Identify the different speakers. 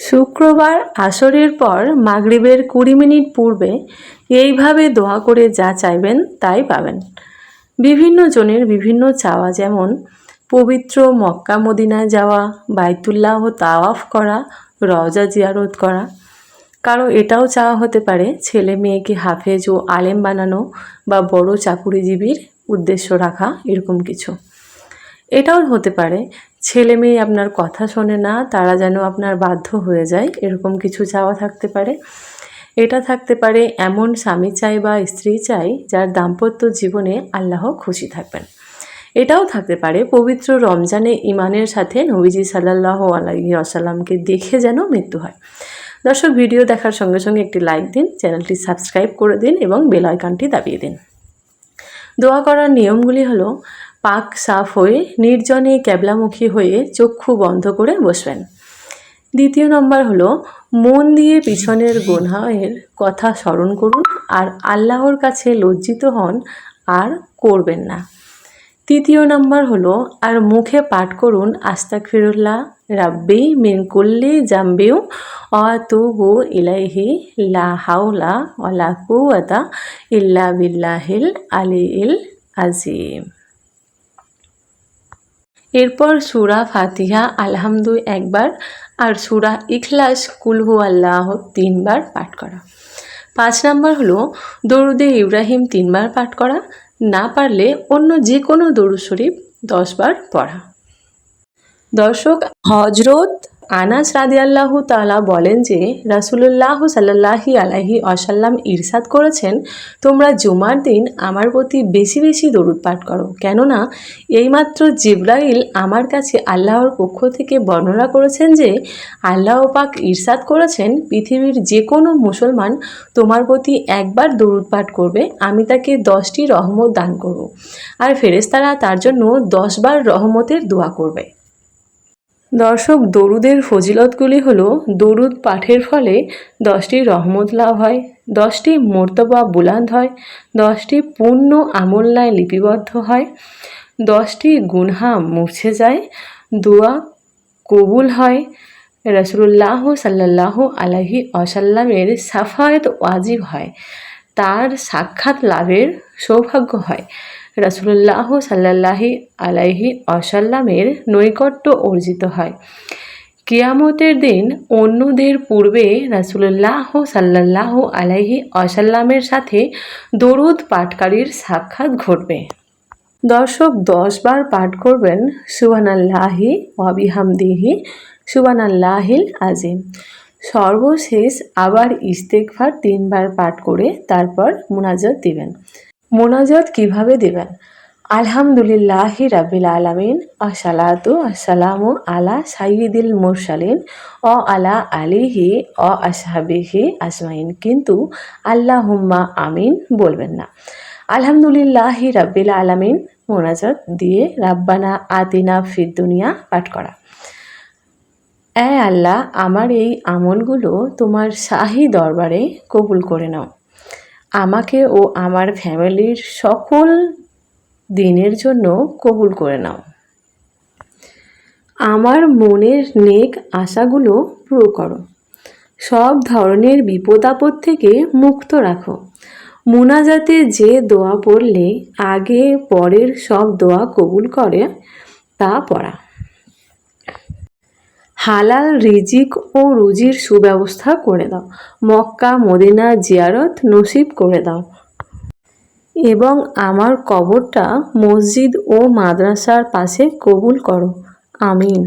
Speaker 1: শুক্রবার আসরের পর মাগরিবের 20 মিনিট পূর্বে এইভাবে দোয়া করে যা চাইবেন তাই পাবেন। বিভিন্ন জনের বিভিন্ন চাওয়া, যেমন পবিত্র মক্কা মদিনায় যাওয়া, বাইতুল্লাহ তাওয়াফ করা, রওজা জিয়ারত করা। কারো এটাও চাওয়া হতে পারে ছেলে মেয়েকে হাফেজ ও আলেম বানানো বা বড় চাকুরিজীবীর উদ্দেশ্য রাখা, এরকম কিছু। এটাও হতে পারে ছেলে মেয়ে আপনার কথা শোনে না, তারা যেন আপনার বাধ্য হয়ে যায়, এরকম কিছু চাওয়া থাকতে পারে। এটা থাকতে পারে এমন স্বামী চাই বা স্ত্রী চাই যার দাম্পত্য জীবনে আল্লাহ খুশি থাকবেন। এটাও থাকতে পারে পবিত্র রমজানে ইমানের সাথে নবীজি সাল্লাল্লাহু আলাইহি ওয়াসাল্লামকে দেখে যেন মৃত্যু হয়। দর্শক, ভিডিও দেখার সঙ্গে সঙ্গে একটি লাইক দিন, চ্যানেলটি সাবস্ক্রাইব করে দিন এবং বেল আইকনটি দাবিয়ে দিন। দোয়া করার নিয়মগুলি হলো: পাক সাফ হয়ে নির্জনে ক্যাবলামুখী হয়ে চক্ষু বন্ধ করে বসবেন। দ্বিতীয় নম্বর হলো মন দিয়ে পিছনের গুনাহের কথা স্মরণ করুন আর আল্লাহর কাছে লজ্জিত হন আর করবেন না। তৃতীয় নম্বর হলো আর মুখে পাঠ করুন আস্তাগফিরুল্লাহ রাব্বি মিন কুল্লি জামবিউ ওয়া আতুবু ইলাইহি লা হাওলা ওয়ালা কুওয়াতা ইল্লা বিল্লাহিল আলিয়্যিল আযীম। এরপর সূরা ফাতিহা আলহামদু একবার আর সূরা ইখলাস কুল হুয়াল্লাহু 3 বার পাঠ করা। 5 নম্বর হলো দরুদে ইব্রাহিম 3 বার পাঠ করা, না পারলে অন্য যে কোনো দরুদ শরীফ 10 বার পড়া। দর্শক, হযরত আনাস রাদিয়াল্লাহু তাআলা বলেন যে রাসূলুল্লাহ সাল্লাল্লাহু আলাইহি ওয়াসাল্লাম ইরশাদ করেছেন, তোমরা জুমার দিন আমার প্রতি বেশি বেশি দরুদ পাঠ করো, কেননা এইমাত্র জিবরাইল আমার কাছে আল্লাহর পক্ষ থেকে বর্ণনা করেছেন যে আল্লাহ পাক ইরশাদ করেছেন, পৃথিবীর যে কোনো মুসলমান তোমার প্রতি একবার দরুদ পাঠ করবে, আমি তাকে 10টি রহমত দান করব, আর ফেরেশতারা তার জন্য 10 বার রহমতের দোয়া করবে। দর্শক, দরুদের ফজিলতগুলি হলো: দরুদ পাঠের ফলে 10টি রহমত লাভ হয়, 10টি মর্তবা বুলান্দ হয়, 10টি পূর্ণ আমলনায় লিপিবদ্ধ হয়, 10টি গুনহা মুছে যায়, দোয়া কবুল হয়, রাসূলুল্লাহ সাল্লাল্লাহু আলাইহি ওয়াসাল্লামের শাফায়াত ওয়াজিব হয়, তার সাক্ষাৎ লাভের সৌভাগ্য হয়, রাসূলুল্লাহ সাল্লাল্লাহু আলাইহি ওয়াসাল্লামের নৈকট্য অর্জিত হয়, কিয়ামতের দিন অন্যদের পূর্বে রাসূলুল্লাহ সাল্লাল্লাহু আলাইহি ওয়াসাল্লামের সাথে দরুদ পাঠকারীর সাক্ষাৎ ঘটবে। দর্শক, 10 বার পাঠ করবেন সুবহানাল্লাহি ওয়া বিহামদিহি সুবহানাল্লাহিল আযীম। সর্বশেষ আবার ইস্তেগফার 3 বার পাঠ করে তারপর মুনাজাত দিবেন। মুনাজাত কিভাবে দিবেন? আলহামদুলিল্লাহি রাব্বিল আলামিন আসসালাতু আসসালামু আলা সাইয়্যিদিল মুরসালিন ও আলা আলিহি ও আসহাবিহি আজমাইন, কিন্তু আল্লাহুম্মা আমিন বলবেন না। আলহামদুলিল্লাহি রাব্বিল আলামিন মুনাজাত দিয়ে রাব্বানা আতিনা ফিদ দুনিয়া পাঠ করা। এ আল্লাহ, আমার এই আমলগুলো তোমার শাহী দরবারে কবুল করে নাও। আমাকে ও আমার ফ্যামিলির সকল দিনের জন্য কবুল করে নাও। আমার মনের নেক আশাগুলো পুরো করো। সব ধরনের বিপদ আপদ থেকে মুক্ত রাখো। মুনাজাতে যে দোয়া পড়লে আগে পরের সব দোয়া কবুল করে তা পড়া। হালাল রিজিক ও রুজির সুব্যবস্থা করে দাও। মক্কা মদিনা জিয়ারত নসিব করে দাও এবং আমার কবরটা মসজিদ ও মাদ্রাসার পাশে কবুল করো। আমিন।